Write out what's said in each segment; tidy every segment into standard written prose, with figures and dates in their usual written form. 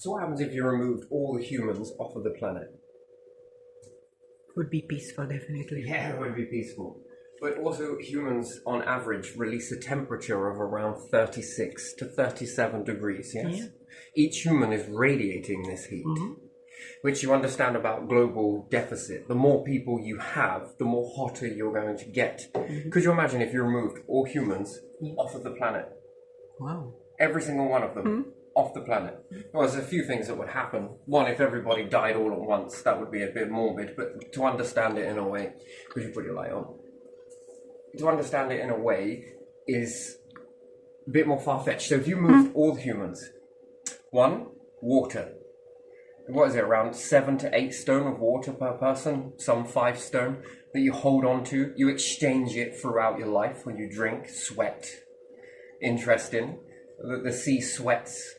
So what happens if you removed all the humans off of the planet? Would be peaceful, definitely. Yeah, it would be peaceful. But also humans, on average, release a temperature of around 36 to 37 degrees, yes? Yeah. Each human is radiating this heat, which you understand about global deficit. The more people you have, the more hotter you're going to get. Could you imagine if you removed all humans off of the planet? Wow. Every single one of them off the planet. Well, there's a few things that would happen. One, if everybody died all at once, that would be a bit morbid, but to understand it in a way, could you put your light on? To understand it in a way is a bit more far-fetched. So if you moved all humans, one, water. What is it, around 7 to 8 stone of water per person, some 5 stone that you hold on to. You exchange it throughout your life when you drink, sweat. Interesting. The sea sweats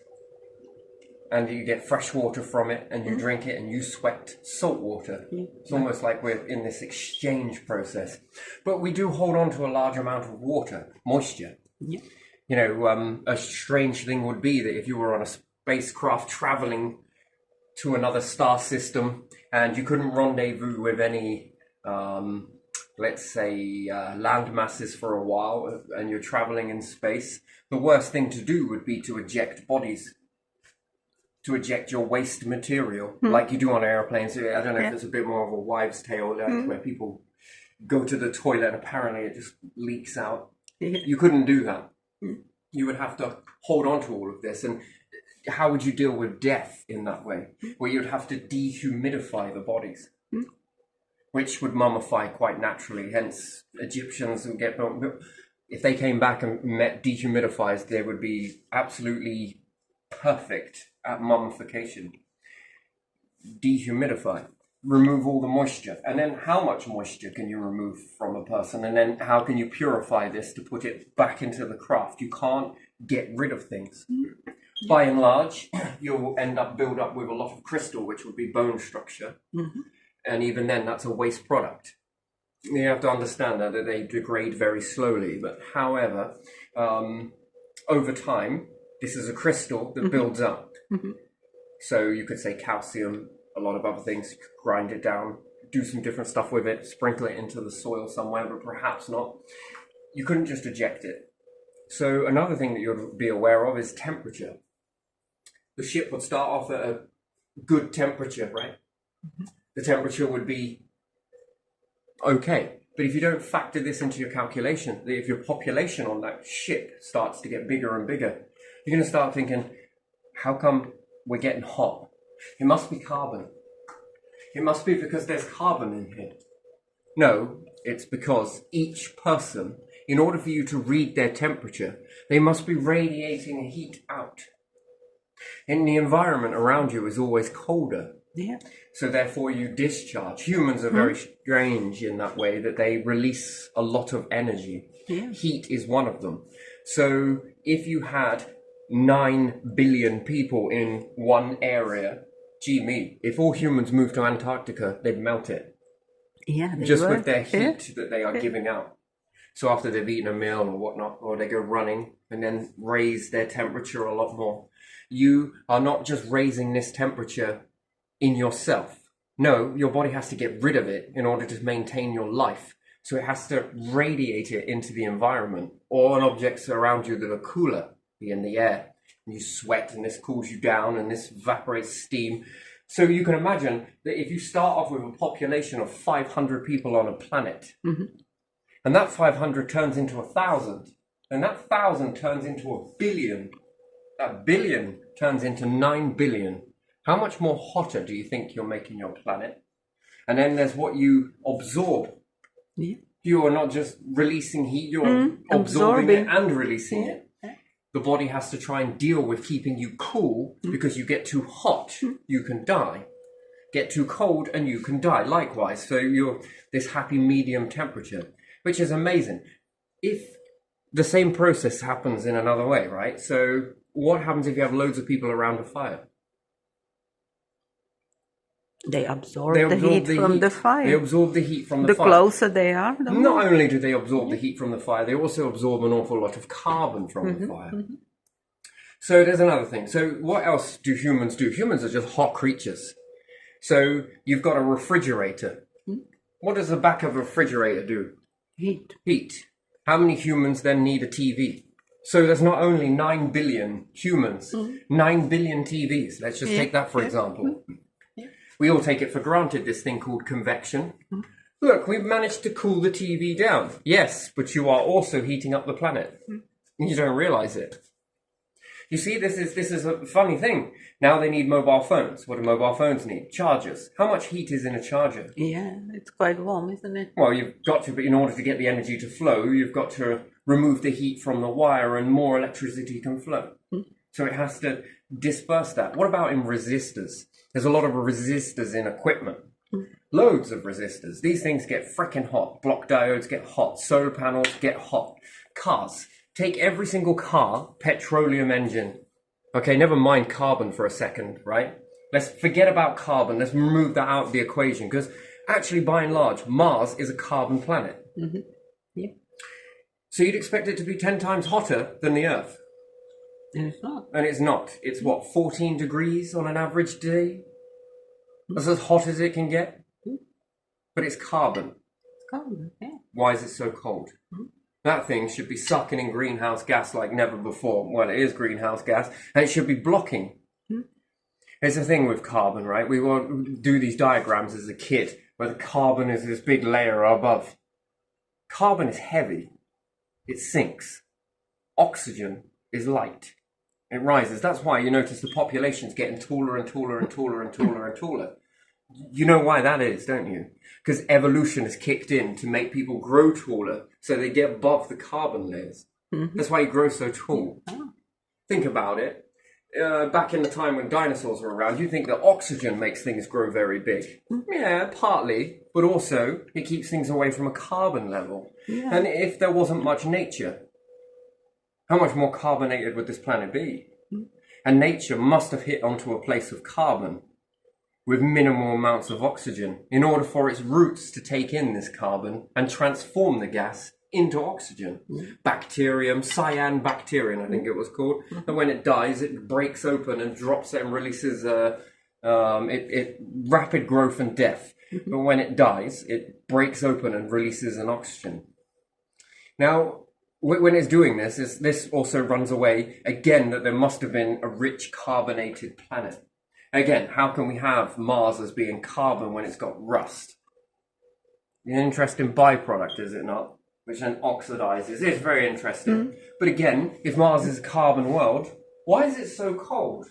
and you get fresh water from it and you drink it and you sweat salt water. It's almost like we're in this exchange process. But we do hold on to a large amount of water, moisture. Yeah. You know, a strange thing would be that if you were on a spacecraft traveling to another star system and you couldn't rendezvous with any, let's say, land masses for a while and you're traveling in space, the worst thing to do would be to eject bodies, to eject your waste material like you do on airplanes. I don't know if it's a bit more of a wives' tale, like where people go to the toilet and apparently it just leaks out. You couldn't do that. You would have to hold on to all of this. And how would you deal with death in that way? Well, you'd have to dehumidify the bodies, which would mummify quite naturally. Hence, Egyptians would get... If they came back and met dehumidifiers, they would be absolutely perfect at mummification. Dehumidify. Remove all the moisture. And then how much moisture can you remove from a person? And then how can you purify this to put it back into the craft? You can't get rid of things. By and large, you'll end up build up with a lot of crystal, which would be bone structure. And even then, that's a waste product. You have to understand that they degrade very slowly. But however, over time, this is a crystal that builds up. So you could say calcium, a lot of other things, you could grind it down, do some different stuff with it, sprinkle it into the soil somewhere, but perhaps not. You couldn't just eject it. So another thing that you'd be aware of is temperature. The ship would start off at a good temperature, right? The temperature would be okay. But if you don't factor this into your calculation, if your population on that ship starts to get bigger and bigger, you're going to start thinking, how come we're getting hot? It must be carbon. It must be because there's carbon in here. No, it's because each person, in order for you to read their temperature, they must be radiating heat out. And the environment around you is always colder. Yeah. So therefore you discharge. Humans are very strange in that way, that they release a lot of energy. Yeah. Heat is one of them. So if you had 9 billion people in one area, gee me, if all humans moved to Antarctica, they'd melt it. Yeah, Just with their heat that they are giving out. So after they've eaten a meal or whatnot, or they go running and then raise their temperature a lot more. You are not just raising this temperature in yourself. No, your body has to get rid of it in order to maintain your life. So it has to radiate it into the environment or on objects around you that are cooler, be in the air. And you sweat and this cools you down and this evaporates steam. So you can imagine that if you start off with a population of 500 people on a planet, and that 500 turns into 1,000, and that 1,000 turns into 1 billion, that billion turns into 9 billion. How much more hotter do you think you're making your planet? And then there's what you absorb. Yeah. You are not just releasing heat, you're absorbing it and releasing it. The body has to try and deal with keeping you cool, because you get too hot, you can die. Get too cold and you can die likewise. So you're this happy medium temperature, which is amazing. If the same process happens in another way, right? So what happens if you have loads of people around a fire? They absorb the heat from the fire. They absorb the heat from the fire. The closer they are, the more. Not only do they absorb the heat from the fire, they also absorb an awful lot of carbon from the fire. So there's another thing. So what else do humans do? Humans are just hot creatures. So you've got a refrigerator. What does the back of a refrigerator do? Heat. Heat. How many humans then need a TV? So there's not only 9 billion humans, 9 billion TVs. Let's just take that for example. We all take it for granted, this thing called convection. Look, we've managed to cool the TV down. Yes, but you are also heating up the planet. You don't realize it. You see, this is a funny thing. Now they need mobile phones. What do mobile phones need? Chargers. How much heat is in a charger? Yeah, it's quite warm, isn't it? Well, you've got to, but in order to get the energy to flow, you've got to remove the heat from the wire and more electricity can flow. So it has to disperse that. What about in resistors? There's a lot of resistors in equipment. Loads of resistors. These things get freaking hot. Block diodes get hot. Solar panels get hot. Cars. Take every single car, petroleum engine. Okay, never mind carbon for a second, right? Let's forget about carbon. Let's remove that out of the equation because actually, by and large, Mars is a carbon planet. Yeah. So you'd expect it to be 10 times hotter than the Earth. And it's not. And it's not. It's what, 14 degrees on an average day? That's as hot as it can get. But it's carbon. It's cold, yeah. Why is it so cold? That thing should be sucking in greenhouse gas like never before. Well, it is greenhouse gas, and it should be blocking. It's the thing with carbon, right? We will do these diagrams as a kid, where the carbon is this big layer above. Carbon is heavy. It sinks. Oxygen is light. It rises. That's why you notice the population's getting taller and taller and taller and taller and taller. You know why that is, don't you? Because evolution has kicked in to make people grow taller so they get above the carbon layers. That's why you grow so tall. Think about it. Back in the time when dinosaurs were around, you think that oxygen makes things grow very big. Yeah, partly, but also it keeps things away from a carbon level. And if there wasn't much nature, how much more carbonated would this planet be? And nature must have hit onto a place of carbon with minimal amounts of oxygen in order for its roots to take in this carbon and transform the gas into oxygen. Bacterium, cyanobacterium, I think it was called. And when it dies, it breaks open and drops it and releases rapid growth and death. But when it dies, it breaks open and releases an oxygen. Now, when it's doing this, this also runs away, again, that there must have been a rich carbonated planet. Again, how can we have Mars as being carbon when it's got rust? An interesting byproduct, is it not? Which then oxidizes. It's very interesting. But again, if Mars is a carbon world, why is it so cold?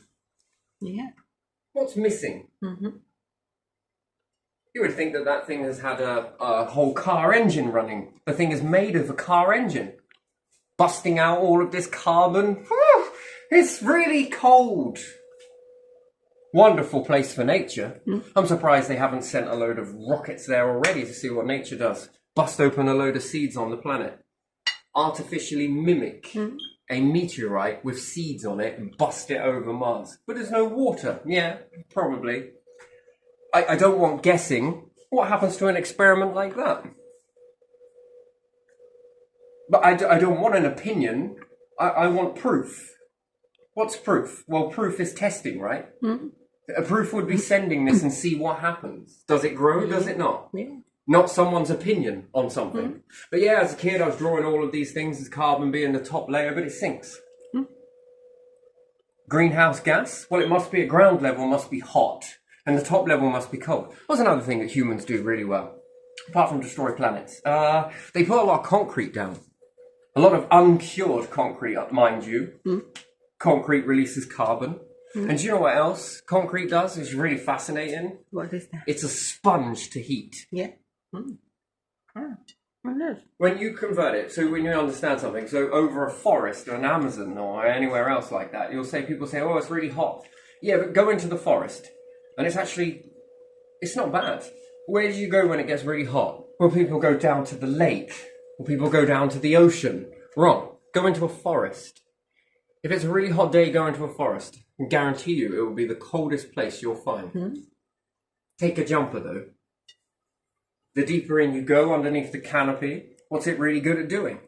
Yeah. What's missing? You would think that that thing has had a whole car engine running. The thing is made of a car engine. Busting out all of this carbon. Whew, it's really cold. Wonderful place for nature. I'm surprised they haven't sent a load of rockets there already to see what nature does. Bust open a load of seeds on the planet. Artificially mimic a meteorite with seeds on it and bust it over Mars. But there's no water. Yeah, probably. I don't want guessing. What happens to an experiment like that? But I don't want an opinion. I want proof. What's proof? Well, proof is testing, right? A proof would be sending this and see what happens. Does it grow? Does it not? Not someone's opinion on something. But yeah, as a kid, I was drawing all of these things as carbon being the top layer, but it sinks. Greenhouse gas? Well, it must be at ground level, must be hot. And the top level must be cold. What's another thing that humans do really well? Apart from destroy planets. They put a lot of concrete down. A lot of uncured concrete, mind you. Concrete releases carbon. And do you know what else concrete does? It's really fascinating. What is that? It's a sponge to heat. Yeah. When you convert it, so when you understand something, so over a forest or an Amazon or anywhere else like that, people say, oh, it's really hot. Yeah, but go into the forest. And it's not bad. Where do you go when it gets really hot? Well, people go down to the lake. Or people go down to the ocean. Wrong. Go into a forest. If it's a really hot day, go into a forest. I guarantee you it will be the coldest place you'll find. Take a jumper, though. The deeper in you go underneath the canopy, what's it really good at doing?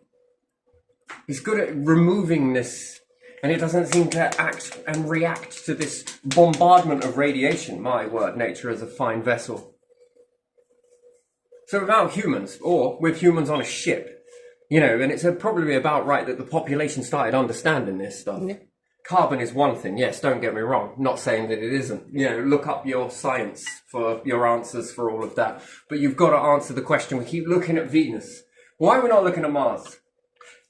It's good at removing this And it doesn't seem to act and react to this bombardment of radiation. My word, nature is a fine vessel. So without humans, or with humans on a ship, you know, and it's probably about right that the population started understanding this stuff. Yeah. Carbon is one thing, yes, don't get me wrong. Not saying that it isn't. You know, look up your science for your answers for all of that. But you've got to answer the question. We keep looking at Venus. Why are we not looking at Mars?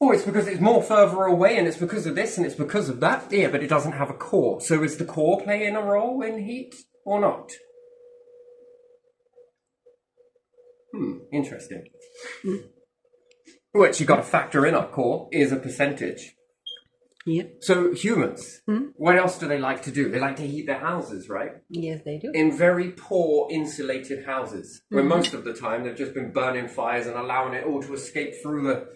Oh, it's because it's more further away, and it's because of this, and it's because of that. Yeah, but it doesn't have a core. So is the core playing a role in heat or not? Interesting. Which you've got to factor in our core is a percentage. Yeah. So humans, what else do they like to do? They like to heat their houses, right? Yes, they do. In very poor insulated houses, where most of the time they've just been burning fires and allowing it all to escape through the...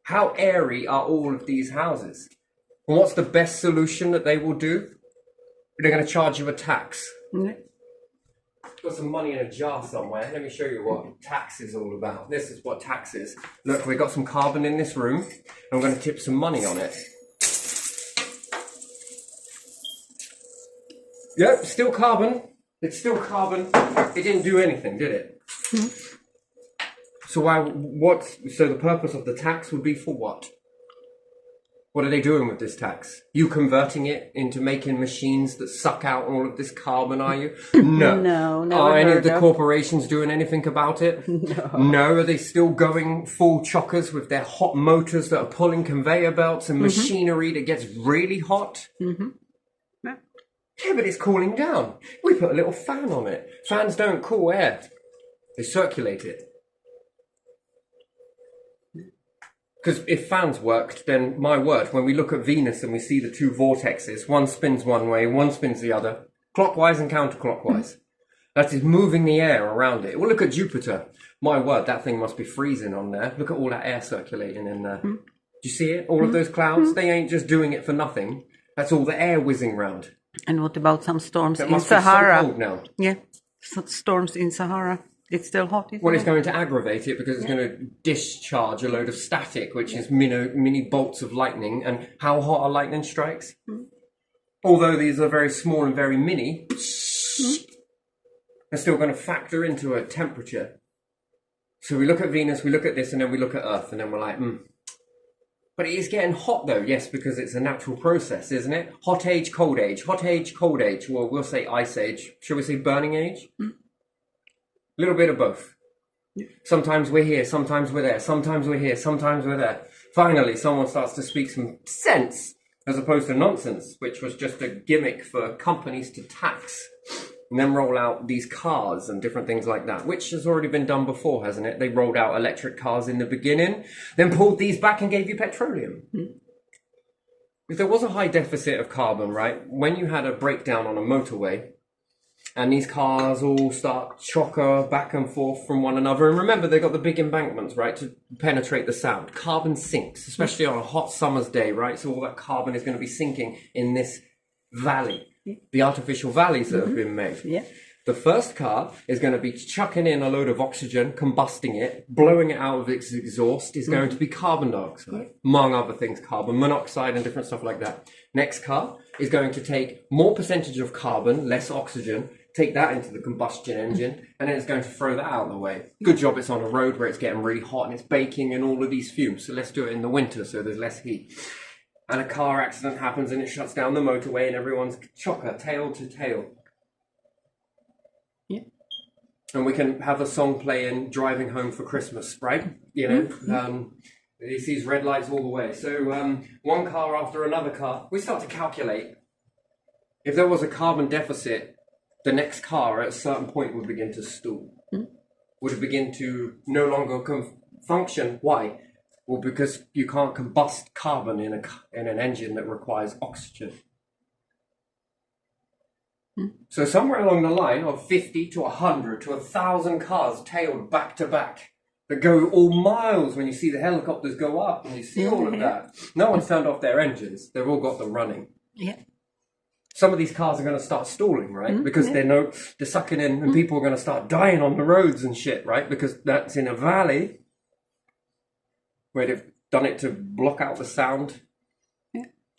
How airy are all of these houses? And what's the best solution that they will do? They're going to charge you a tax. Yeah. Got some money in a jar somewhere. Let me show you what tax is all about. This is what tax is. Look, we've got some carbon in this room, and I'm going to tip some money on it. Yep, still carbon. It's still carbon. It didn't do anything, did it? So so the purpose of the tax would be for what? What are they doing with this tax? You converting it into making machines that suck out all of this carbon, are you? No. No, never Are any of heard the of. corporations doing anything about it? No. Are they still going full chockers with their hot motors that are pulling conveyor belts and machinery that gets really hot? Yeah. Yeah, but it's cooling down. We put a little fan on it. Fans don't cool air. They circulate it. Because if fans worked, then my word, when we look at Venus and we see the two vortexes, one spins one way, one spins the other, clockwise and counterclockwise. That is moving the air around it. Well, look at Jupiter. My word, that thing must be freezing on there. Look at all that air circulating in there. Do you see it? All of those clouds? They ain't just doing it for nothing. That's all the air whizzing round. And what about some storms It in must be so Sahara? cold now. Yeah, storms in Sahara. It's still hot, isn't Well, it's it? going to aggravate it because it's going to discharge a load of static, which is mini bolts of lightning. And how hot are lightning strikes? Although these are very small and very mini, they're still going to factor into a temperature. So we look at Venus, we look at this, and then we look at Earth, and then we're like, But it is getting hot, though, yes, because it's a natural process, isn't it? Hot age, cold age. Hot age, cold age. Well, we'll say ice age. Shall we say burning age? A little bit of both. Sometimes we're here, sometimes we're there, sometimes we're here, sometimes we're there. Finally, someone starts to speak some sense as opposed to nonsense, which was just a gimmick for companies to tax and then roll out these cars and different things like that, which has already been done before, hasn't it? They rolled out electric cars in the beginning, then pulled these back and gave you petroleum. If there was a high deficit of carbon, right, when you had a breakdown on a motorway, and these cars all start chocker back and forth from one another. And remember, they've got the big embankments, right, to penetrate the sound. Carbon sinks, especially on a hot summer's day, right? So all that carbon is going to be sinking in this valley, the artificial valleys that have been made. Yeah. The first car is going to be chucking in a load of oxygen, combusting it, blowing it out of its exhaust is going to be carbon dioxide, among other things, carbon monoxide and different stuff like that. Next car is going to take more percentage of carbon, less oxygen, take that into the combustion engine, and then it's going to throw that out of the way. Good job it's on a road where it's getting really hot and it's baking and all of these fumes. So let's do it in the winter so there's less heat. And a car accident happens and it shuts down the motorway and everyone's chocker, tail to tail. Yeah. And we can have a song playing driving home for Christmas, right? You know, it sees red lights all the way. So one car after another car, we start to calculate. If there was a carbon deficit, the next car at a certain point would begin to stall. Would begin to no longer function. Why? Well, because you can't combust carbon in an engine that requires oxygen. So somewhere along the line of 50 to 100 to 1,000 cars tailed back to back that go all miles when you see the helicopters go up and you see all of that. No one's turned off their engines. They've all got them running. Yeah. Some of these cars are going to start stalling, right? Because they're sucking in and people are going to start dying on the roads and shit, right? Because that's in a valley where they've done it to block out the sound.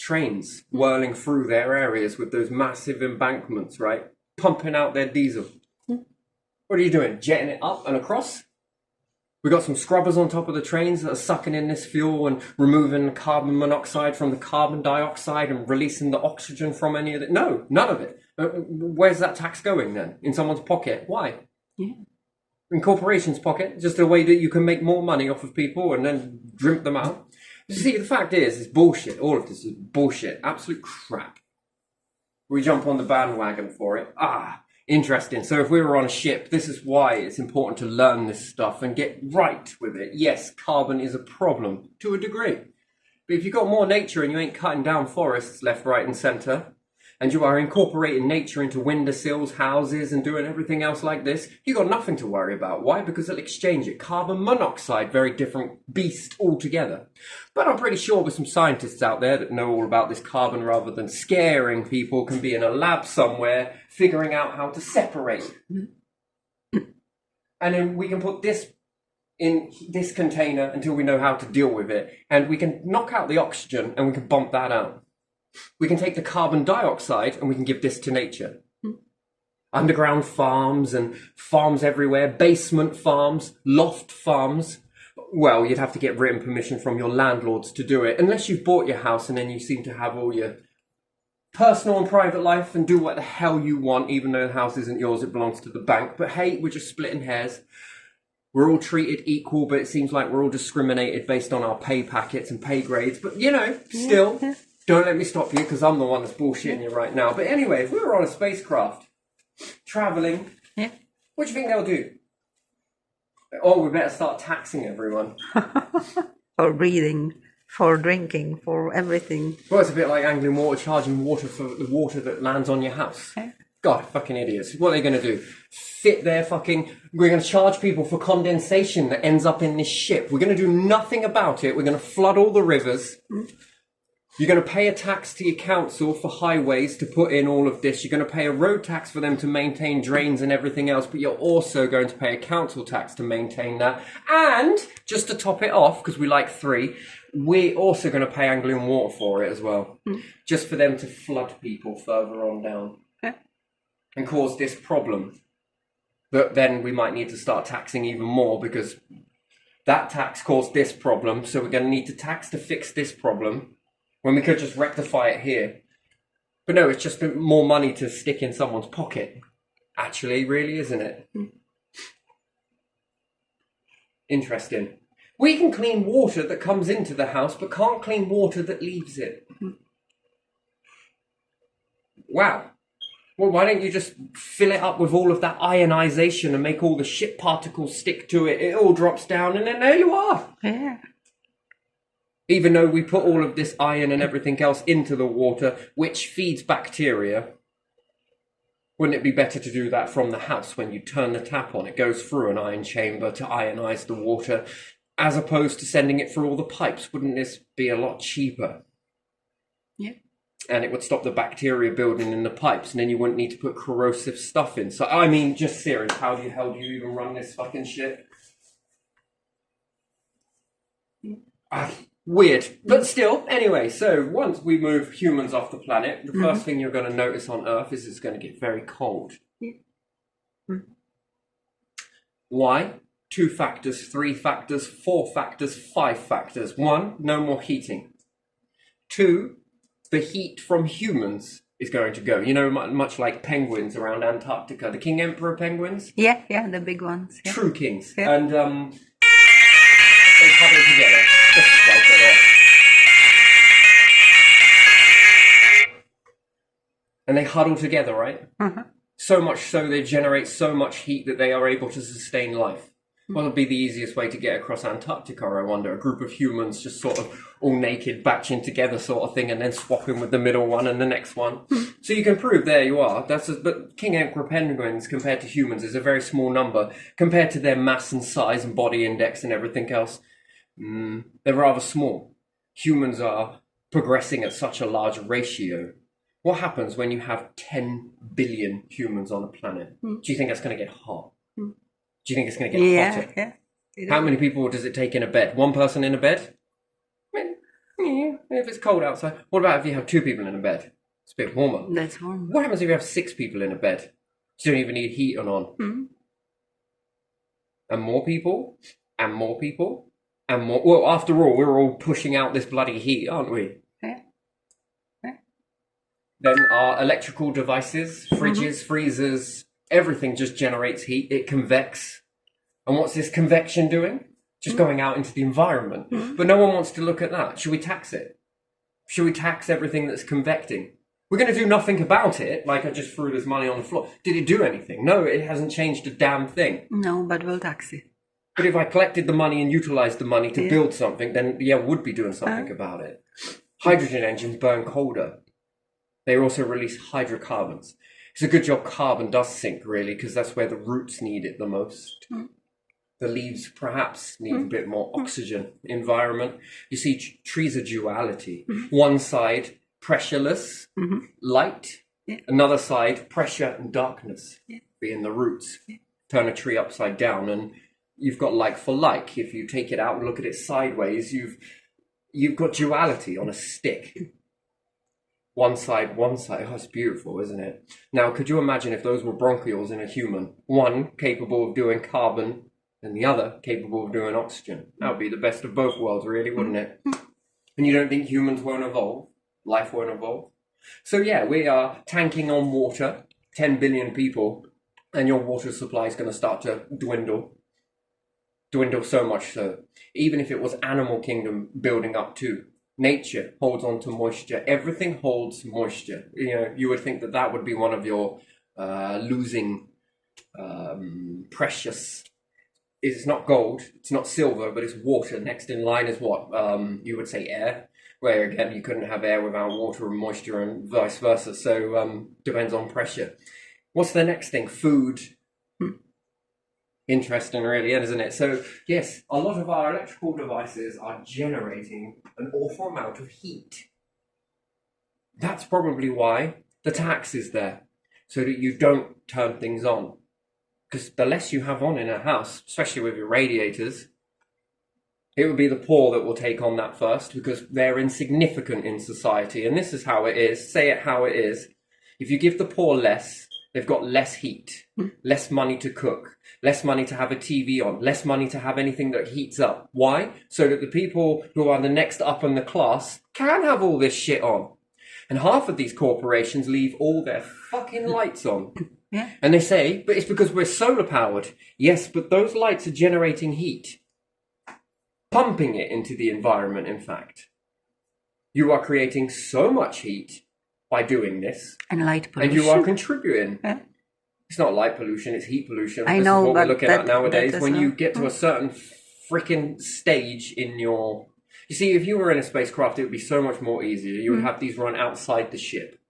trains whirling through their areas with those massive embankments, right? Pumping out their diesel. What are you doing? Jetting it up and across? We got some scrubbers on top of the trains that are sucking in this fuel and removing carbon monoxide from the carbon dioxide and releasing the oxygen from any of it. No, none of it. Where's that tax going then? In someone's pocket? Why? Yeah. In corporations' pocket? Just a way that you can make more money off of people and then drink them out? You see, the fact is, it's bullshit. All of this is bullshit. Absolute crap. We jump on the bandwagon for it. Interesting. So if we were on a ship, this is why it's important to learn this stuff and get right with it. Yes, carbon is a problem to a degree. But if you've got more nature and you ain't cutting down forests left, right and centre, and you are incorporating nature into windowsills, houses and doing everything else like this, you've got nothing to worry about. Why? Because it'll exchange it. Carbon monoxide, very different beast altogether. But I'm pretty sure with some scientists out there that know all about this carbon rather than scaring people can be in a lab somewhere figuring out how to separate. And then we can put this in this container until we know how to deal with it. And we can knock out the oxygen and we can bump that out. We can take the carbon dioxide and we can give this to nature. Underground farms and farms everywhere, basement farms, loft farms. Well, you'd have to get written permission from your landlords to do it, unless you've bought your house and then you seem to have all your personal and private life and do what the hell you want, even though the house isn't yours, it belongs to the bank. But hey, we're just splitting hairs. We're all treated equal, but it seems like we're all discriminated based on our pay packets and pay grades. But, you know, still... Yeah. Don't let me stop you because I'm the one that's bullshitting you right now. But anyway, if we were on a spacecraft, travelling, what do you think they'll do? Oh, we better start taxing everyone. For breathing, for drinking, for everything. Well, it's a bit like Anglian Water charging water for the water that lands on your house. Yeah. God, fucking idiots. What are they going to do? We're going to charge people for condensation that ends up in this ship. We're going to do nothing about it. We're going to flood all the rivers. You're going to pay a tax to your council for highways to put in all of this. You're going to pay a road tax for them to maintain drains and everything else, but you're also going to pay a council tax to maintain that. And just to top it off, because we like three, we're also going to pay Anglian Water for it as well, just for them to flood people further on down and cause this problem. But then we might need to start taxing even more because that tax caused this problem, so we're going to need to tax to fix this problem. When we could just rectify it here. But no, it's just more money to stick in someone's pocket. Actually, really, isn't it? Interesting. We can clean water that comes into the house, but can't clean water that leaves it. Wow. Well, why don't you just fill it up with all of that ionization and make all the shit particles stick to it? It all drops down and then there you are. Yeah. Even though we put all of this iron and everything else into the water, which feeds bacteria, wouldn't it be better to do that from the house when you turn the tap on? It goes through an ion chamber to ionize the water, as opposed to sending it through all the pipes. Wouldn't this be a lot cheaper? Yeah. And it would stop the bacteria building in the pipes, and then you wouldn't need to put corrosive stuff in. So, I mean, just serious, how the hell do you even run this fucking shit? Weird, but still, anyway, so once we move humans off the planet, the first thing you're going to notice on Earth is it's going to get very cold. Why? 2 factors, 3 factors, 4 factors, 5 factors. 1, no more heating. 2, the heat from humans is going to go. You know, much like penguins around Antarctica, the King Emperor penguins? Yeah, the big ones. Yeah. True kings. Yeah. And they huddle together. Just wipe it off. And they huddle together, right? So much so they generate so much heat that they are able to sustain life. What would be the easiest way to get across Antarctica, I wonder? A group of humans just sort of all naked, batching together sort of thing, and then swapping with the middle one and the next one. So you can prove there you are. But King Emperor penguins compared to humans is a very small number compared to their mass and size and body index and everything else. They're rather small. Humans are progressing at such a large ratio. What happens when you have 10 billion humans on a planet? Do you think that's going to get hot? Do you think it's going to get hotter? Yeah. How many people does it take in a bed? One person in a bed? Yeah, if it's cold outside. What about if you have 2 people in a bed? It's a bit warmer. That's warm. What happens if you have 6 people in a bed? You don't even need heat on. And more people, and more people, and more. Well, after all, we're all pushing out this bloody heat, aren't we? Yeah. Then our electrical devices, fridges, freezers, everything just generates heat. It convects. And what's this convection doing? Just going out into the environment. But no one wants to look at that. Should we tax it? Should we tax everything that's convecting? We're going to do nothing about it, like I just threw this money on the floor. Did it do anything? No, it hasn't changed a damn thing. No, but we'll tax it. But if I collected the money and utilized the money to build something, then yeah, would be doing something about it. Hydrogen engines burn colder. They also release hydrocarbons. It's a good job carbon does sink, really, because that's where the roots need it the most. The leaves perhaps need a bit more oxygen environment. You see, trees are duality. One side, pressureless, light. Another side, pressure and darkness, being the roots. Turn a tree upside down and you've got like for like. If you take it out and look at it sideways, you've got duality on a stick. One side. Oh, it's beautiful, isn't it? Now, could you imagine if those were bronchioles in a human? One capable of doing carbon and the other capable of doing oxygen. That would be the best of both worlds, really, wouldn't it? And you don't think humans won't evolve? Life won't evolve? So yeah, we are tanking on water, 10 billion people, and your water supply is going to start to dwindle. Dwindle so much so. Even if it was animal kingdom building up too. Nature holds on to moisture. Everything holds moisture. You know, you would think that that would be one of your losing precious. It's not gold, it's not silver, but it's water. Next in line is what? You would say air, where again, you couldn't have air without water and moisture and vice versa. So depends on pressure. What's the next thing? Food. Interesting, really, isn't it? So yes, a lot of our electrical devices are generating an awful amount of heat. That's probably why the tax is there, so that you don't turn things on. Because the less you have on in a house, especially with your radiators, it would be the poor that will take on that first, because they're insignificant in society. And this is how it is. Say it how it is. If you give the poor less, they've got less heat, less money to cook, less money to have a TV on, less money to have anything that heats up. Why? So that the people who are the next up in the class can have all this shit on. And half of these corporations leave all their fucking lights on. Yeah. And they say, but it's because we're solar powered. Yes, but those lights are generating heat. Pumping it into the environment, in fact. You are creating so much heat by doing this. And light pollution. And you are contributing. Yeah. It's not light pollution, it's heat pollution. I This know, is what but we're looking at nowadays. that When you doesn't- get to a certain freaking stage in your... You see, if you were in a spacecraft, it would be so much more easier. You would have these run outside the ship.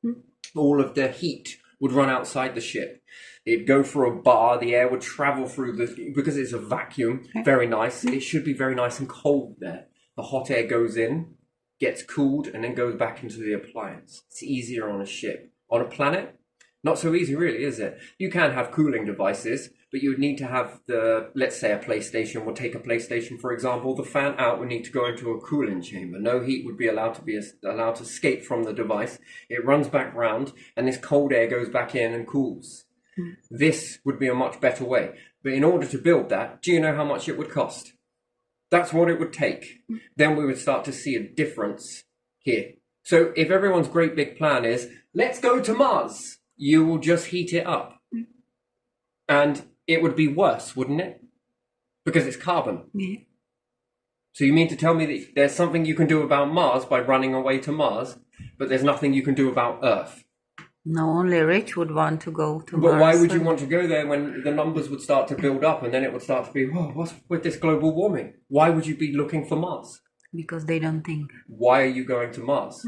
All of the heat would run outside the ship. It'd go through a bar, the air would travel through the... Because it's a vacuum, very nice. It should be very nice and cold there. The hot air goes in, gets cooled, and then goes back into the appliance. It's easier on a ship. On a planet, not so easy really, is it? You can have cooling devices, but you would need to have the, let's say a PlayStation, we'll take a PlayStation for example, the fan out would need to go into a cooling chamber. No heat would be allowed to escape from the device. It runs back round, and this cold air goes back in and cools. This would be a much better way. But in order to build that, do you know how much it would cost? That's what it would take. Then we would start to see a difference here. So if everyone's great big plan is, let's go to Mars, you will just heat it up. And it would be worse, wouldn't it? Because it's carbon. Yeah. So you mean to tell me that there's something you can do about Mars by running away to Mars, but there's nothing you can do about Earth? No, only rich would want to go to But Mars. why would you want to go there when the numbers would start to build up and then it would start to be, oh, what's with this global warming? Why would you be looking for Mars? Because they don't think. Why are you going to Mars?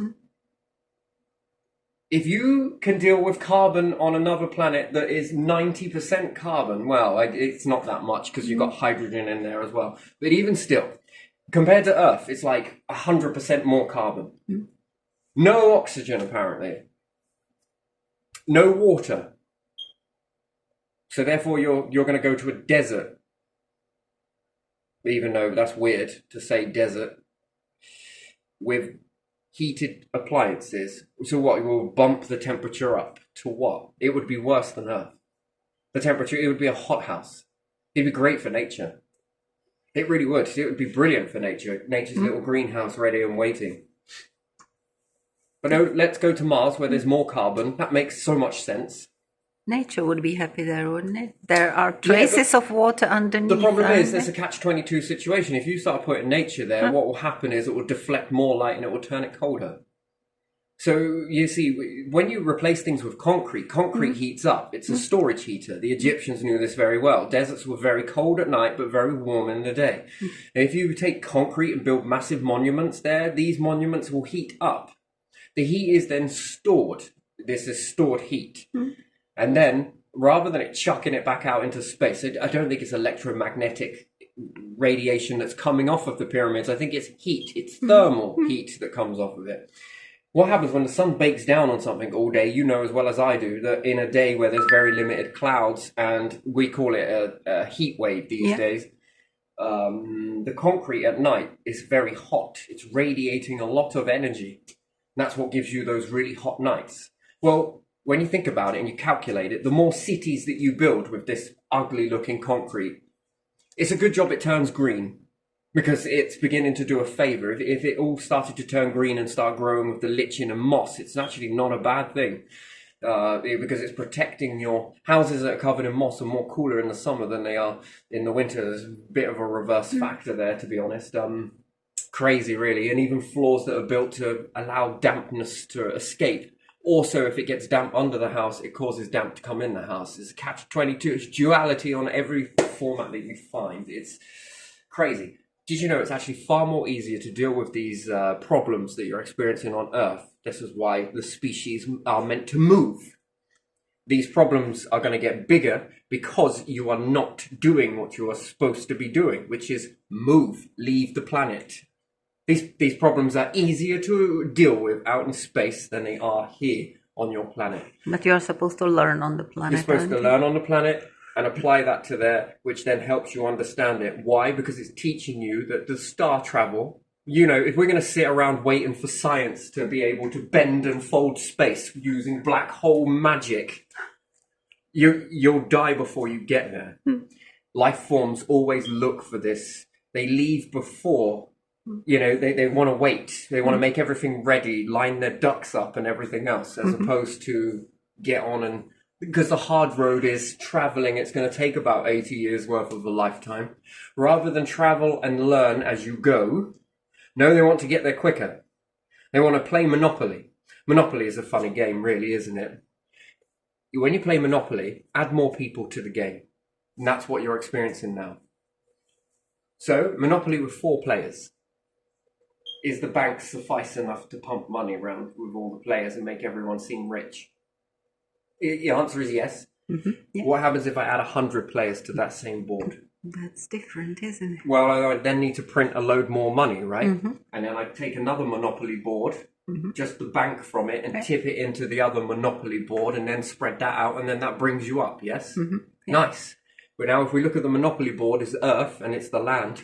If you can deal with carbon on another planet that is 90% carbon, well, it's not that much because you've got hydrogen in there as well. But even still, compared to Earth, it's like 100% more carbon. No oxygen, apparently. No water. So therefore, you're going to go to a desert. Even though that's weird to say desert. with heated appliances. So what? It will bump the temperature up to what? It would be worse than Earth. The temperature, it would be a hothouse. It'd be great for nature. It really would. It would be brilliant for nature. Nature's little greenhouse ready and waiting. But no, let's go to Mars where there's more carbon. That makes so much sense. Nature would be happy there, wouldn't it? There are traces of water underneath. The problem is there's a catch-22 situation. If you start putting nature there, what will happen is it will deflect more light and it will turn it colder. So you see, when you replace things with concrete heats up. It's a storage heater. The Egyptians knew this very well. Deserts were very cold at night, but very warm in the day. And if you take concrete and build massive monuments there, these monuments will heat up. The heat is then stored. This is stored heat. And then, rather than it chucking it back out into space, I don't think it's electromagnetic radiation that's coming off of the pyramids. I think it's heat. It's thermal heat that comes off of it. What happens when the sun bakes down on something all day? You know as well as I do that in a day where there's very limited clouds, and we call it a heat wave these days, the concrete at night is very hot. It's radiating a lot of energy. That's what gives you those really hot nights. Well, when you think about it and you calculate it, the more cities that you build with this ugly looking concrete, it's a good job it turns green, because it's beginning to do a favor. If it all started to turn green and start growing with the lichen and moss, it's actually not a bad thing, because it's protecting your houses that are covered in moss are more cooler in the summer than they are in the winter. There's a bit of a reverse factor there, to be honest. Crazy, really. And even floors that are built to allow dampness to escape. Also, if it gets damp under the house, it causes damp to come in the house. It's a catch-22. It's duality on every format that you find. It's crazy. Did you know it's actually far more easier to deal with these problems that you're experiencing on Earth? This is why the species are meant to move. These problems are going to get bigger because you are not doing what you are supposed to be doing, which is move, leave the planet. These problems are easier to deal with out in space than they are here on your planet. But you're supposed to learn on the planet. You're supposed to learn on the planet and apply that to there, which then helps you understand it. Why? Because it's teaching you that the star travel, you know, if we're going to sit around waiting for science to be able to bend and fold space using black hole magic, you'll die before you get there. Life forms always look for this. They leave before. You know, they want to wait. They want to make everything ready, line their ducks up and everything else, as opposed to get on and... Because the hard road is traveling. It's going to take about 80 years worth of a lifetime. Rather than travel and learn as you go, no, they want to get there quicker. They want to play Monopoly. Monopoly is a funny game, really, isn't it? When you play Monopoly, add more people to the game. And that's what you're experiencing now. So, Monopoly with 4 players. Is the bank suffice enough to pump money around with all the players and make everyone seem rich? The answer is yes. Yeah. What happens if I add 100 players to that same board? That's different, isn't it? Well, I then need to print a load more money, right? And then I take another Monopoly board, just the bank from it, and tip it into the other Monopoly board, and then spread that out, and then that brings you up, yes? Yeah. Nice. But now if we look at the Monopoly board, it's Earth, and it's the land.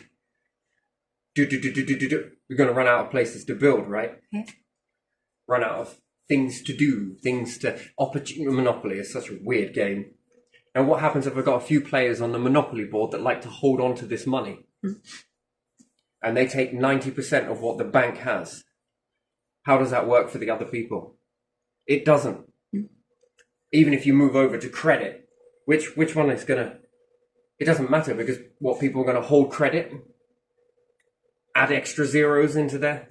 We're going to run out of places to build, right? Yeah. Run out of things to do, Monopoly is such a weird game. And what happens if I've got a few players on the Monopoly board that like to hold on to this money? And they take 90% of what the bank has? How does that work for the other people? It doesn't. Even if you move over to credit, which one is going to... It doesn't matter, because what people are going to hold credit? Add extra zeros into there?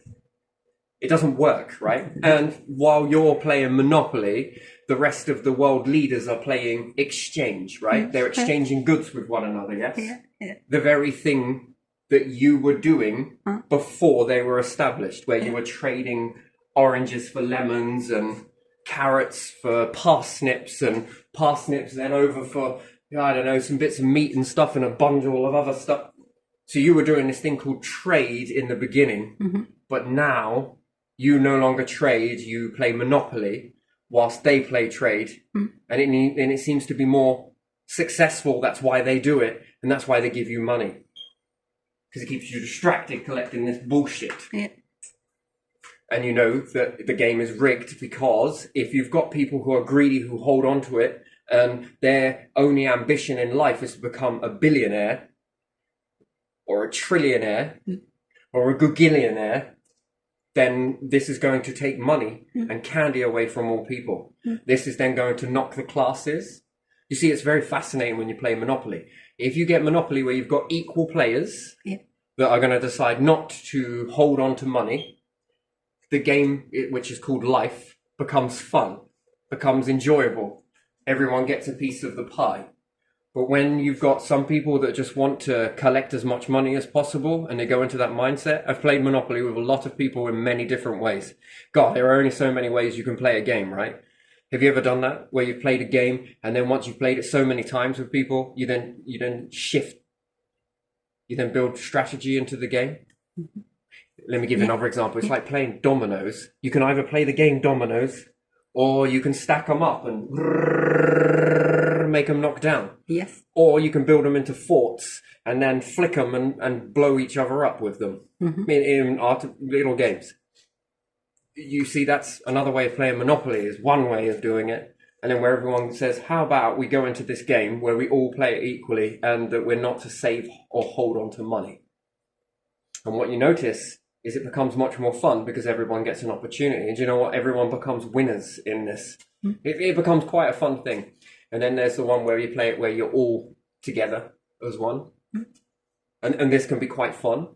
It doesn't work, right? And while you're playing Monopoly, the rest of the world leaders are playing exchange, right? They're exchanging goods with one another, yes? Yeah. The very thing that you were doing before they were established, where you were trading oranges for lemons and carrots for parsnips, and parsnips then over for, I don't know, some bits of meat and stuff and a bundle of other stuff. So you were doing this thing called trade in the beginning, but now you no longer trade, you play Monopoly whilst they play trade, and it seems to be more successful. That's why they do it, and that's why they give you money. Because it keeps you distracted collecting this bullshit. Yeah. And you know that the game is rigged because if you've got people who are greedy who hold on to it and their only ambition in life is to become a billionaire or a trillionaire or a gagillionaire, then this is going to take money and candy away from all people. This is then going to knock the classes. You see, it's very fascinating when you play Monopoly. If you get Monopoly where you've got equal players that are going to decide not to hold on to money, the game, which is called life, becomes fun, becomes enjoyable. Everyone gets a piece of the pie. But when you've got some people that just want to collect as much money as possible and they go into that mindset, I've played Monopoly with a lot of people in many different ways. God, there are only so many ways you can play a game, right? Have you ever done that where you've played a game and then once you've played it so many times with people, you then shift, you then build strategy into the game? Let me give you another example. It's like playing dominoes. You can either play the game dominoes or you can stack them up and make them knock down. Yes. Or you can build them into forts and then flick them and blow each other up with them in little games. You see, that's another way of playing Monopoly, is one way of doing it. And then where everyone says, how about we go into this game where we all play it equally and that we're not to save or hold on to money. And what you notice is it becomes much more fun because everyone gets an opportunity. And do you know what? Everyone becomes winners in this. It becomes quite a fun thing. And then there's the one where you play it where you're all together as one. And this can be quite fun.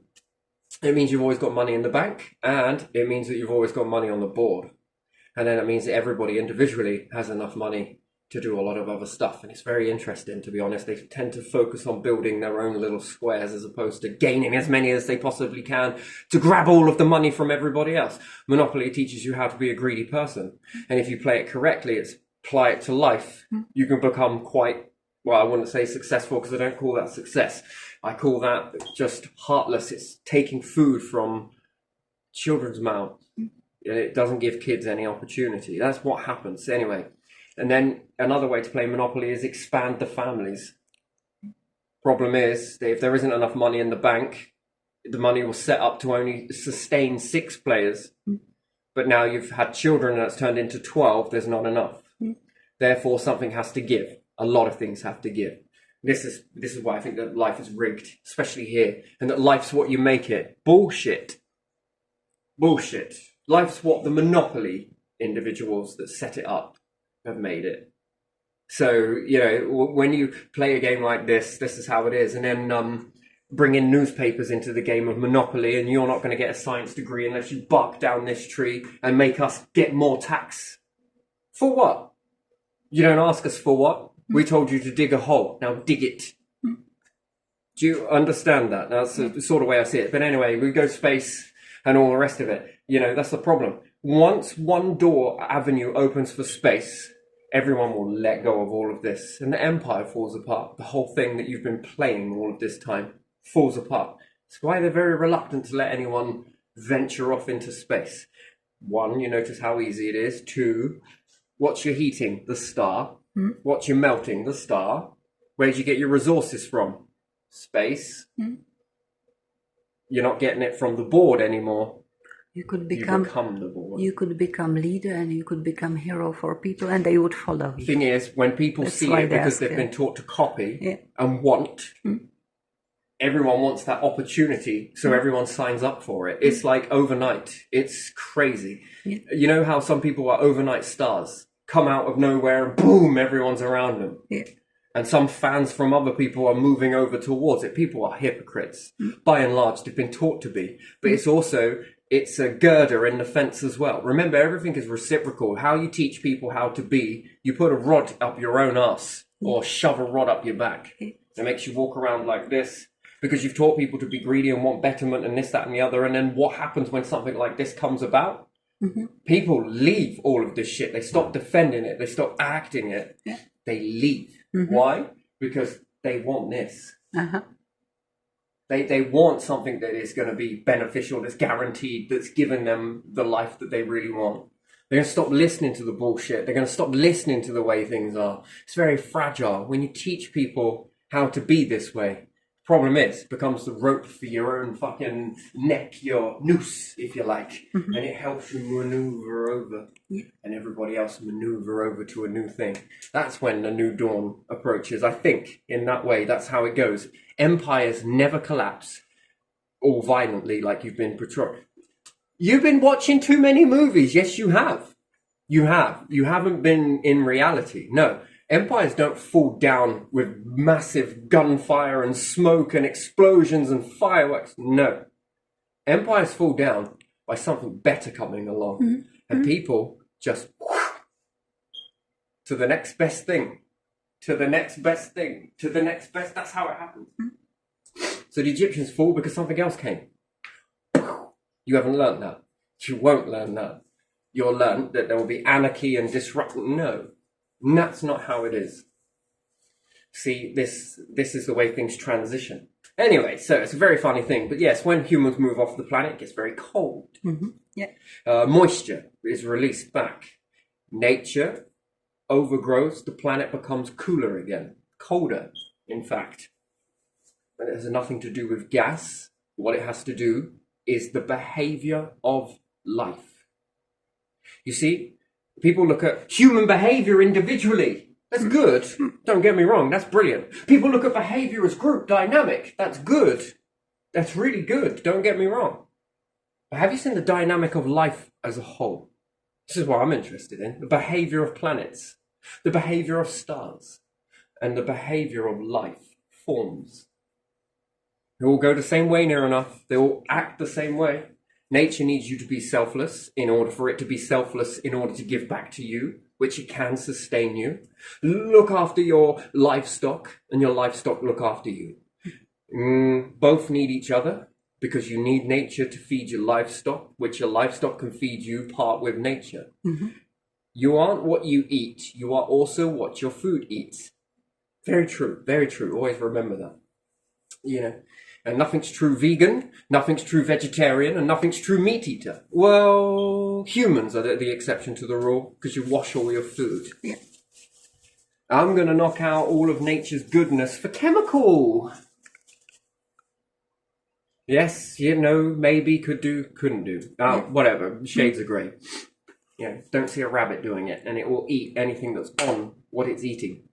It means you've always got money in the bank, and it means that you've always got money on the board. And then it means that everybody individually has enough money to do a lot of other stuff. And it's very interesting, to be honest. They tend to focus on building their own little squares as opposed to gaining as many as they possibly can to grab all of the money from everybody else. Monopoly teaches you how to be a greedy person. And if you play it correctly, it's apply it to life. You can become quite, well, I wouldn't say successful because I don't call that success. I call that just heartless. It's taking food from children's mouths. It doesn't give kids any opportunity. That's what happens anyway. And then another way to play Monopoly is expand the families. Problem is, if there isn't enough money in the bank, the money will set up to only sustain 6 players. But now you've had children and it's turned into 12, there's not enough. Therefore, something has to give. A lot of things have to give. This is why I think that life is rigged, especially here, and that life's what you make it. Bullshit. Bullshit. Life's what the Monopoly individuals that set it up have made it. So, you know, when you play a game like this is how it is. And then bring in newspapers into the game of Monopoly, and you're not going to get a science degree unless you bark down this tree and make us get more tax. For what? You don't ask us for what? We told you to dig a hole. Now dig it. Do you understand that? That's the sort of way I see it. But anyway, we go space and all the rest of it. You know, that's the problem. Once one avenue opens for space, everyone will let go of all of this. And the empire falls apart. The whole thing that you've been playing all of this time falls apart. That's why they're very reluctant to let anyone venture off into space. 1, you notice how easy it is. 2, what's your heating? The star. What's your melting? The star. Where do you get your resources from? Space. You're not getting it from the board anymore. You could You become the board. you could become leader and you could become hero for people and they would follow you. Thing is, when people That's see why it they because ask they've it. been taught to copy Yeah. and want, everyone wants that opportunity, so everyone signs up for it. It's like overnight. It's crazy. Yeah. You know how some people are overnight stars, come out of nowhere and boom, everyone's around them. Yeah. And some fans from other people are moving over towards it. People are hypocrites. By and large, they've been taught to be. But it's a girder in the fence as well. Remember, everything is reciprocal. How you teach people how to be, you put a rod up your own ass or shove a rod up your back. It makes you walk around like this because you've taught people to be greedy and want betterment and this, that, and the other. And then what happens when something like this comes about? People leave all of this shit. They stop defending it. They stop acting it. Yeah. They leave. Why? Because they want this. They want something that is going to be beneficial, that's guaranteed, that's given them the life that they really want. They're going to stop listening to the bullshit. They're going to stop listening to the way things are. It's very fragile. When you teach people how to be this way, the Problem is, becomes the rope for your own fucking neck, your noose, if you like, and it helps you maneuver over, and everybody else maneuver over to a new thing. That's when the new dawn approaches. I think in that way, that's how it goes. Empires never collapse, or violently, like you've been portrayed. You've been watching too many movies. Yes, you have. You have. You haven't been in reality. No. Empires don't fall down with massive gunfire and smoke and explosions and fireworks. No. Empires fall down by something better coming along. And people just to the next best thing, to the next best thing, to the next best. That's how it happens. So the Egyptians fall because something else came. You haven't learned that. You won't learn that. You'll learn that there will be anarchy and disruption. No. And that's not how it is. See, this is the way things transition. Anyway, so it's a very funny thing. But yes, when humans move off the planet, it gets very cold. Moisture is released back. Nature overgrows. The planet becomes cooler again. Colder, in fact. But it has nothing to do with gas. What it has to do is the behavior of life. You see? People look at human behavior individually. That's good. Don't get me wrong. That's brilliant. People look at behavior as group dynamic. That's good. That's really good. Don't get me wrong. But have you seen the dynamic of life as a whole? This is what I'm interested in. The behavior of planets, the behavior of stars, and the behavior of life forms. They all go the same way near enough. They all act the same way. Nature needs you to be selfless in order for it to be selfless in order to give back to you, which it can sustain you. Look after your livestock and your livestock look after you. Both need each other because you need nature to feed your livestock, which your livestock can feed you part with nature. You aren't what you eat. You are also what your food eats. Very true. Very true. Always remember that. You know. And nothing's true vegan, nothing's true vegetarian, and nothing's true meat eater. Well, humans are the exception to the rule because you wash all your food. I'm going to knock out all of nature's goodness for chemical. Yes, you know, maybe, could do, couldn't do. Whatever, shades of grey. Don't see a rabbit doing it, and it will eat anything that's on what it's eating.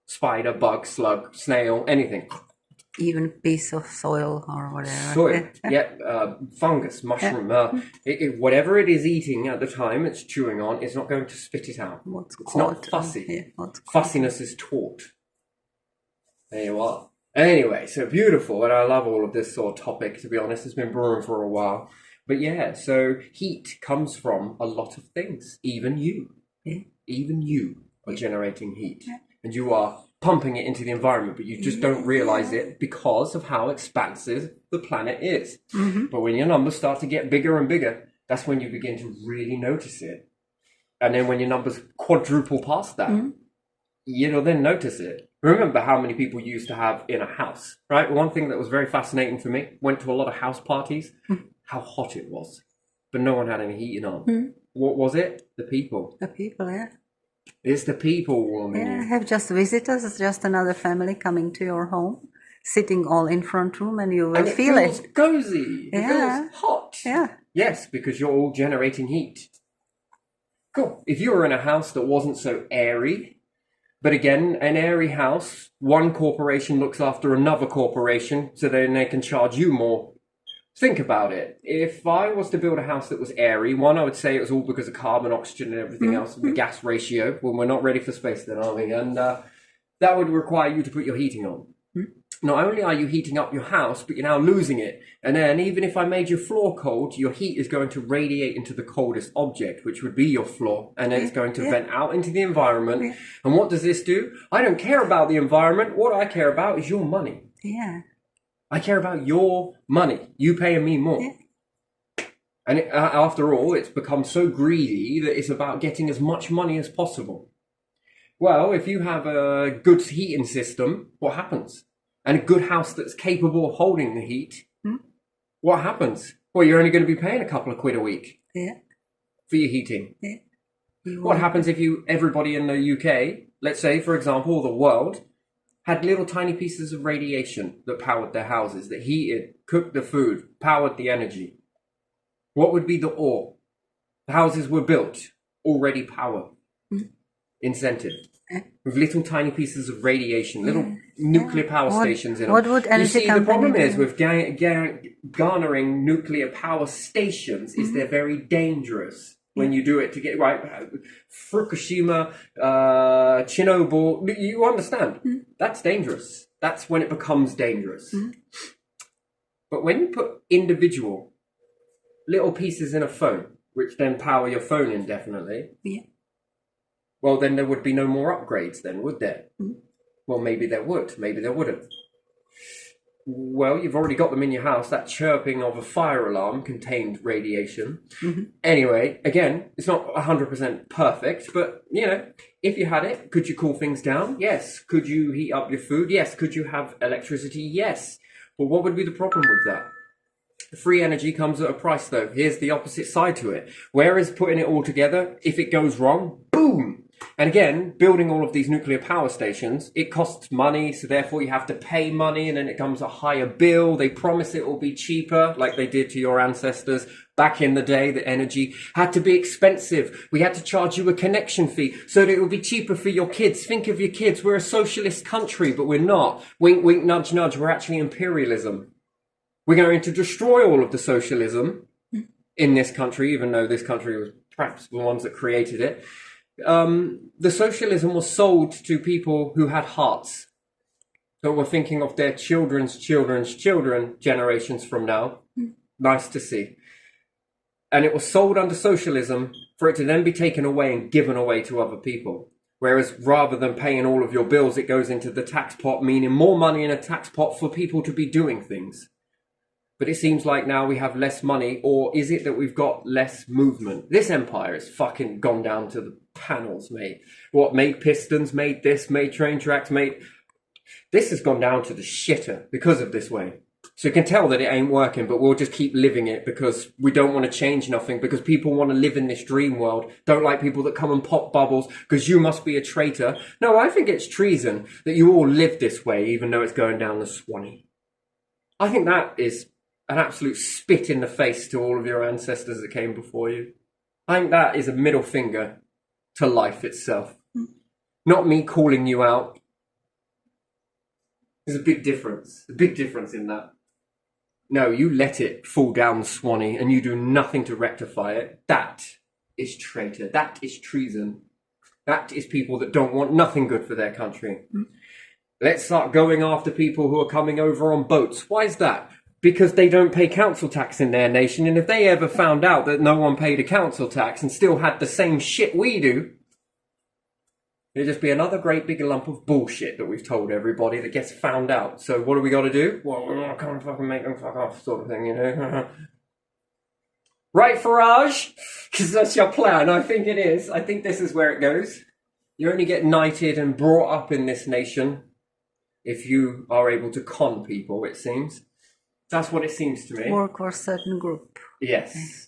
Spider, bug, slug, snail, anything. Even piece of soil or whatever. Soil, fungus, mushroom, whatever it is eating at the time it's chewing on, it's not going to spit it out. It's not fussy. Fussiness is taught. There you are. Anyway, so beautiful, and I love all of this sort of topic, to be honest. It's been brewing for a while. But yeah, so heat comes from a lot of things. Even you. Even you are generating heat. And you are pumping it into the environment, but you just don't realize it because of how expansive the planet is. But when your numbers start to get bigger and bigger, that's when you begin to really notice it. And then when your numbers quadruple past that, you'll then notice it. Remember how many people you used to have in a house, right? One thing that was very fascinating for me, went to a lot of house parties, how hot it was, but no one had any heating on. What was it? The people. The people, It's the people warming you. Have just visitors. It's just another family coming to your home, sitting all in front room, and you will And it feel feels it. cozy. It feels hot. Yeah. Yes, because you're all generating heat. Cool. If you were in a house that wasn't so airy, but again, an airy house, one corporation looks after another corporation, so then they can charge you more. Think about it. If I was to build a house that was airy, one, I would say it was all because of carbon, oxygen, and everything else, the gas ratio, when we're not ready for space then, are we? And that would require you to put your heating on. Not only are you heating up your house, but you're now losing it. And then even if I made your floor cold, your heat is going to radiate into the coldest object, which would be your floor. And then it's going to vent out into the environment. And what does this do? I don't care about the environment. What I care about is your money. I care about your money. You paying me more. And after all, it's become so greedy that it's about getting as much money as possible. Well, if you have a good heating system, what happens? And a good house that's capable of holding the heat, what happens? Well, you're only going to be paying a couple of quid a week for your heating. What happens if everybody in the UK, let's say, for example, the world, had little tiny pieces of radiation that powered their houses, that heated, cooked the food, powered the energy, what would be the ore? The houses were built, already powered, incentive, with little tiny pieces of radiation, little nuclear power stations in them. What would You energy see, the problem company is do? with garnering nuclear power stations is they're very dangerous when you do it to get right. Fukushima, Chernobyl, you understand? That's dangerous. That's when it becomes dangerous. But when you put individual little pieces in a phone, which then power your phone indefinitely, Yeah. well, then there would be no more upgrades then, would there? Well, maybe there would. Maybe there wouldn't. Well, you've already got them in your house. That chirping of a fire alarm contained radiation. Anyway, again, it's not 100% perfect, but, if you had it, could you cool things down? Yes. Could you heat up your food? Yes. Could you have electricity? Yes. But what would be the problem with that? Free energy comes at a price, though. Here's the opposite side to it. Whereas putting it all together, if it goes wrong, boom! And again, building all of these nuclear power stations, it costs money, so therefore you have to pay money, and then it comes a higher bill. They promise it will be cheaper, like they did to your ancestors back in the day. The energy had to be expensive. We had to charge you a connection fee so that it would be cheaper for your kids. Think of your kids. We're a socialist country, but we're not. Wink, wink, nudge, nudge. We're actually imperialism. We're going to destroy all of the socialism in this country, even though this country was perhaps the ones that created it. The socialism was sold to people who had hearts, that were thinking of their children's children's children generations from now. Nice to see. And it was sold under socialism for it to then be taken away and given away to other people. Whereas rather than paying all of your bills, it goes into the tax pot, meaning more money in a tax pot for people to be doing things. But it seems like now we have less money, or is it that we've got less movement? This empire has fucking gone down to the panels, mate. What, made pistons, made this, made train tracks, made... This has gone down to the shitter because of this way. So you can tell that it ain't working, but we'll just keep living it because we don't want to change nothing, because people want to live in this dream world. Don't like people that come and pop bubbles because you must be a traitor. No, I think it's treason that you all live this way, even though it's going down the Swanee. I think that is an absolute spit in the face to all of your ancestors that came before you. I think that is a middle finger to life itself. Not me calling you out. There's a big difference in that. No, you let it fall down the Swanee and you do nothing to rectify it. That is traitor. That is treason. That is people that don't want nothing good for their country. Let's start going after people who are coming over on boats. Why is that? Because they don't pay council tax in their nation, and if they ever found out that no one paid a council tax and still had the same shit we do, it'd just be another great big lump of bullshit that we've told everybody that gets found out. So what do we got to do? Well, we're not going to fucking make them fuck off, sort of thing, Right, Farage? Because that's your plan. I think it is. I think this is where it goes. You only get knighted and brought up in this nation if you are able to con people, it seems. That's what it seems to me. Work for a certain group. Yes.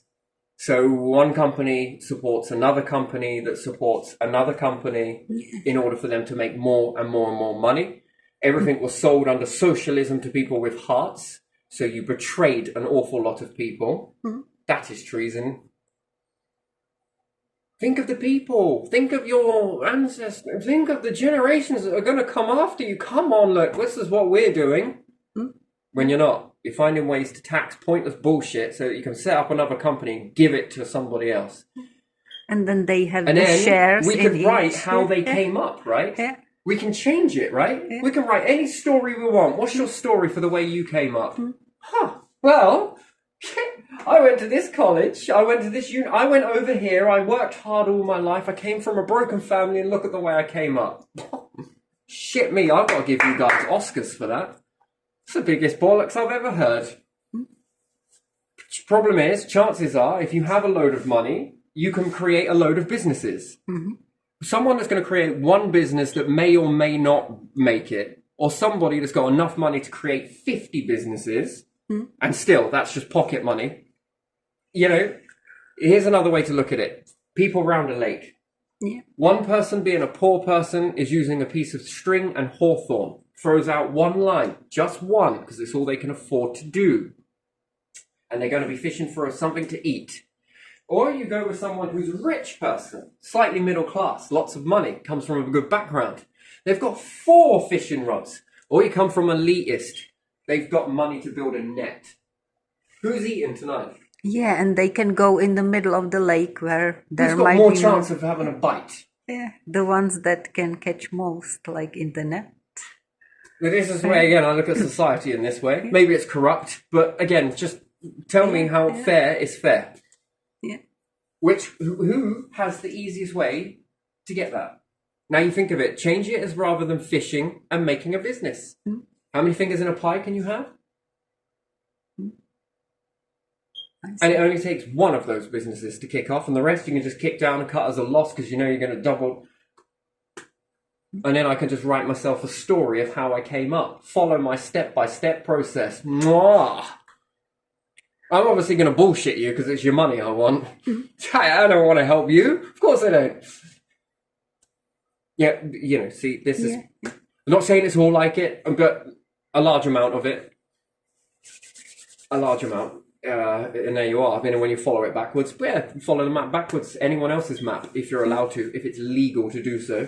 So one company supports another company that supports another company in order for them to make more and more and more money. Everything was sold under socialism to people with hearts. So you betrayed an awful lot of people. That is treason. Think of the people. Think of your ancestors. Think of the generations that are going to come after you. Come on, look, this is what we're doing. When you're not. You're finding ways to tax pointless bullshit so that you can set up another company and give it to somebody else. And then they have And the then shares we in could write each. how they came up, right? Yeah. We can change it, right? Yeah. We can write any story we want. What's your story for the way you came up? Well, I went to this college. I went to this I went over here. I worked hard all my life. I came from a broken family, and look at the way I came up. Shit me, I've got to give you guys Oscars for that. It's the biggest bollocks I've ever heard. Problem is, chances are, if you have a load of money, you can create a load of businesses. Someone that's going to create one business that may or may not make it, or somebody that's got enough money to create 50 businesses, and still, that's just pocket money. Here's another way to look at it. People round a lake. Yeah. One person, being a poor person, is using a piece of string and hawthorn, throws out one line, just one, because it's all they can afford to do. And they're going to be fishing for something to eat. Or you go with someone who's a rich person, slightly middle class, lots of money, comes from a good background. They've got 4 fishing rods. Or you come from elitist. They've got money to build a net. Who's eating tonight? Yeah, and they can go in the middle of the lake where there Who's got might more be chance of having a bite? Yeah, the ones that can catch most, like in the net. But this is where, again, I look at society in this way. Maybe it's corrupt, but again, just tell me how fair is fair. Yeah. Who has the easiest way to get that? Now you think of it, change it as rather than fishing and making a business. How many fingers in a pie can you have? And it only takes one of those businesses to kick off, and the rest you can just kick down and cut as a loss because you know you're going to double. And then I can just write myself a story of how I came up, follow my step-by-step process. Mwah! I'm obviously going to bullshit you because it's your money I want. I don't want to help you. Of course I don't. Yeah, you know, see, this is... I'm not saying it's all like it, but a large amount of it. A large amount. And there you are. I mean, when you follow it backwards, but yeah, follow the map backwards. Anyone else's map, if you're allowed to, if it's legal to do so.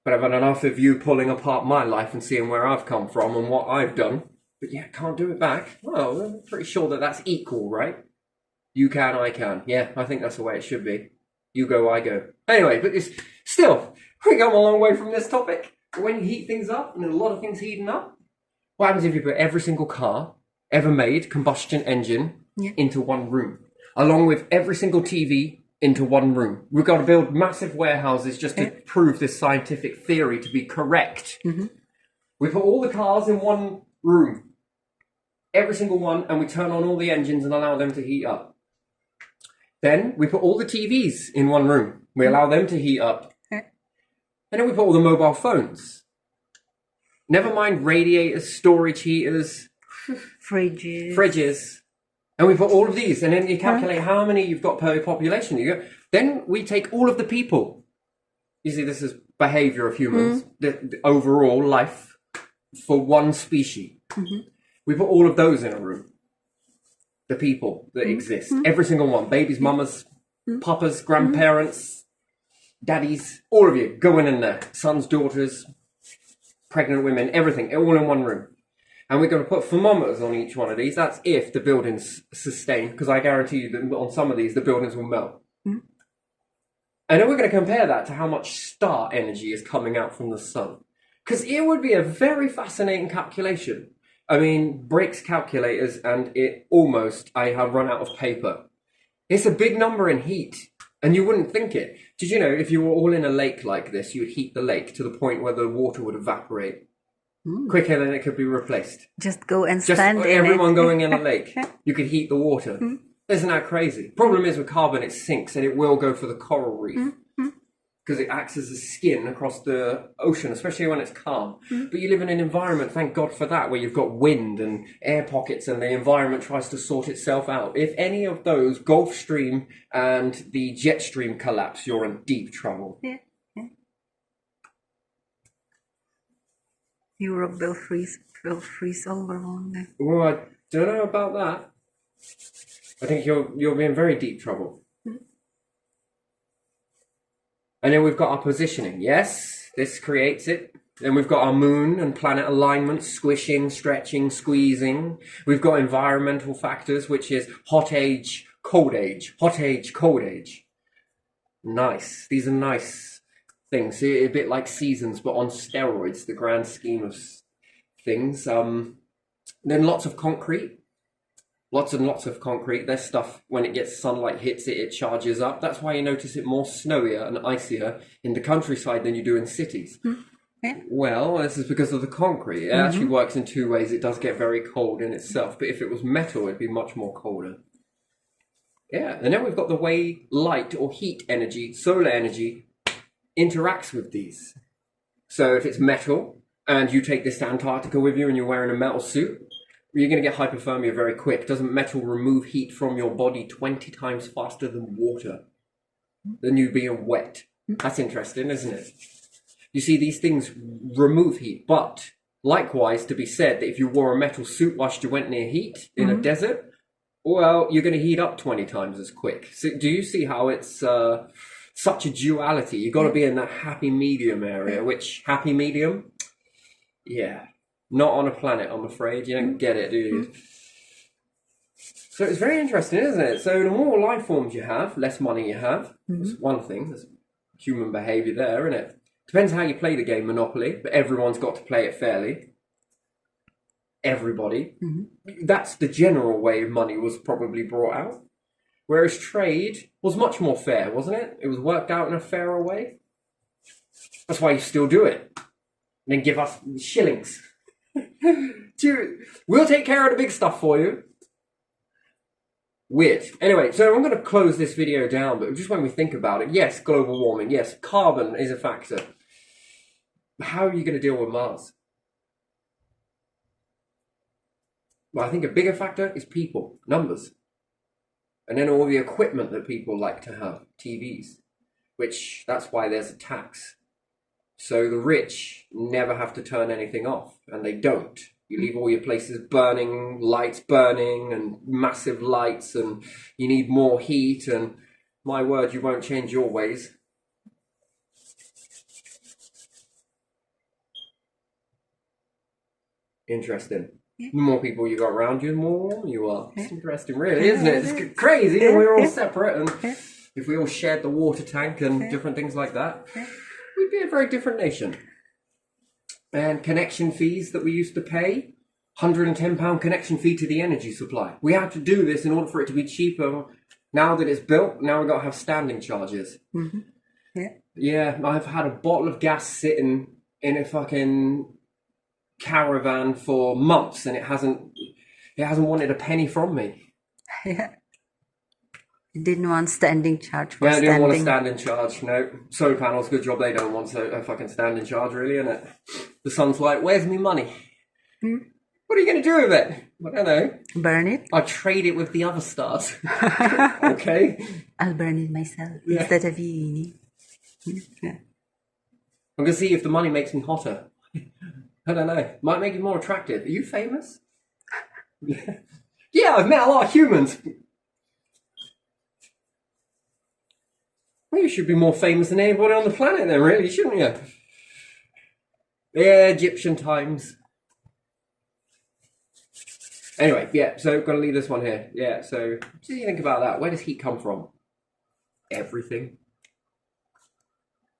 But I've had enough of you pulling apart my life and seeing where I've come from and what I've done. But yeah, can't do it back. Well, I'm pretty sure that that's equal, right? You can, I can. Yeah, I think that's the way it should be. You go, I go. Anyway, but it's still, we come a long way from this topic. When you heat things up, and there's a lot of things heating up, what happens if you put every single car ever made, combustion engine, into one room, along with every single TV into one room? We've got to build massive warehouses just to prove this scientific theory to be correct. We put all the cars in one room, every single one, and we turn on all the engines and allow them to heat up. Then we put all the TVs in one room. We allow them to heat up. And then we put all the mobile phones. Never mind radiators, storage heaters, fridges. And we put all of these, and then you calculate how many you've got per population. Then we take all of the people. You see, this is behavior of humans, the overall life for one species. We put all of those in a room. The people that exist. Every single one. Babies, mamas, papas, grandparents, daddies, all of you going in there. Sons, daughters, pregnant women, everything, all in one room. And we're going to put thermometers on each one of these. That's if the buildings sustain, because I guarantee you that on some of these, the buildings will melt. And then we're going to compare that to how much star energy is coming out from the sun. Because it would be a very fascinating calculation. I mean, breaks calculators, and I have run out of paper. It's a big number in heat, and you wouldn't think it. Did you know if you were all in a lake like this, you would heat the lake to the point where the water would evaporate quicker than it could be replaced? Just go and stand in it. Everyone going in a lake, you could heat the water. Isn't that crazy? Problem is with carbon, it sinks, and it will go for the coral reef. Because it acts as a skin across the ocean, especially when it's calm. But you live in an environment, thank God for that, where you've got wind and air pockets and the environment tries to sort itself out. If any of those, Gulf Stream and the jet stream collapse, you're in deep trouble. Europe will freeze over one day. Well, I don't know about that. I think you'll be in very deep trouble. And then we've got our positioning. Yes, this creates it. Then we've got our moon and planet alignment, squishing, stretching, squeezing. We've got environmental factors, which is hot age, cold age, hot age, cold age. Nice. These are nice things. A bit like seasons, but on steroids, the grand scheme of things. Then lots of concrete. Lots and lots of concrete. There's stuff, when it gets sunlight hits it, it charges up. That's why you notice it more snowier and icier in the countryside than you do in cities. Well, this is because of the concrete. It actually works in two ways. It does get very cold in itself, but if it was metal, it'd be much more colder. Yeah, and then we've got the way light or heat energy, solar energy, interacts with these. So if it's metal, and you take this to Antarctica with you and you're wearing a metal suit, you're going to get hypothermia very quick. Doesn't metal remove heat from your body 20 times faster than water? Than you being wet. That's interesting, isn't it? You see, these things remove heat, but likewise to be said that if you wore a metal suit whilst you went near heat in a desert, well, you're going to heat up 20 times as quick. So do you see how it's such a duality? You've got to be in that happy medium area, which happy medium? Yeah, not on a planet, I'm afraid. You don't get it, do you? So it's very interesting, isn't it? So the more life forms you have, less money you have. That's one thing. That's human behavior there, isn't it? Depends how you play the game Monopoly, but everyone's got to play it fairly. Everybody. That's the general way money was probably brought out. Whereas trade was much more fair, wasn't it? It was worked out in a fairer way. That's why you still do it. And then give us shillings. We'll take care of the big stuff for you. Weird. Anyway, so I'm going to close this video down, but just when we think about it, yes, global warming, yes, carbon is a factor. How are you going to deal with Mars? Well, I think a bigger factor is people, numbers. And then all the equipment that people like to have, TVs, which that's why there's a tax. So the rich never have to turn anything off, and they don't. You leave all your places burning, lights burning, and massive lights, and you need more heat, and my word, you won't change your ways. Interesting. The more people you got around you, the more warm you are. It's interesting, really, isn't it? It's crazy, and we're all separate, and if we all shared the water tank and different things like that, we'd be a very different nation. And connection fees that we used to pay, £110 connection fee to the energy supply. We had to do this in order for it to be cheaper. Now that it's built, now we've got to have standing charges. Yeah, I've had a bottle of gas sitting in a fucking caravan for months, and it hasn't wanted a penny from me. Yeah. You didn't want standing charge for Yeah, I didn't want to standing. stand in charge. No, solar panels, good job. They don't want a fucking stand in charge, really, innit? The sun's like, where's me money? What are you going to do with it? I don't know. Burn it? I'll trade it with the other stars. Okay. I'll burn it myself instead of you. Yeah. I'm going to see if the money makes me hotter. I don't know. Might make you more attractive. Are you famous? Yeah, I've met a lot of humans. Well, you should be more famous than anybody on the planet then, really, shouldn't you? Yeah, Egyptian times. Anyway, yeah, so going to leave this one here. Yeah, so what do you think about that? Where does heat come from? Everything.